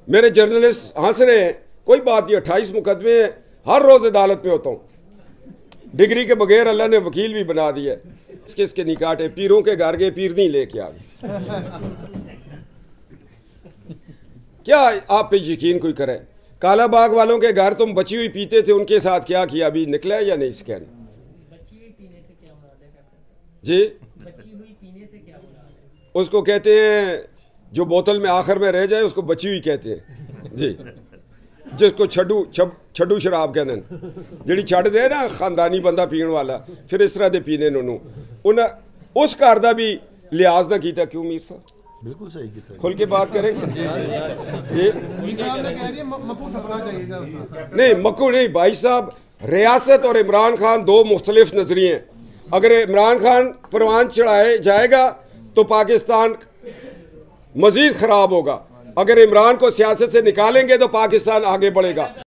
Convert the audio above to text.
मेरे जर्नलिस्ट हंस रहे हैं, कोई बात नहीं, 28 मुकदमे हर रोज़ अदालत में होता हूँ, डिग्री के बगैर अल्लाह ने वकील भी बना दिया। इसके निकाटे पीरों के घर गए, पीर नहीं लेके आ गए। क्या आप पे यकीन कोई करे? काला बाग वालों के घर तुम बची हुई पीते थे, उनके साथ क्या किया, अभी निकला है या नहीं स्कैन? बची हुई पीने से क्या मुराद है? जी, बची हुई पीने से क्या मुराद है? उसको कहते हैं जो बोतल में आखिर में रह जाए उसको बची हुई कहते हैं जी, जिसको छड्डू शराब कहने, जी छड़ दे ना खानदानी बंदा पीने वाला, फिर इस तरह के पीने उन्हें उस घर का भी लिहाज ना किया। क्यों मीर साहब? बिल्कुल सही किया, खुल के बात करेंगे जी। नहीं मक्कू नहीं भाई साहब, रियासत और इमरान खान दो मुख्तलिफ नजरिए हैं। अगर इमरान खान परवान चढ़ाए जाएगा तो पाकिस्तान मजीद खराब होगा, अगर इमरान को सियासत से निकालेंगे तो पाकिस्तान आगे बढ़ेगा।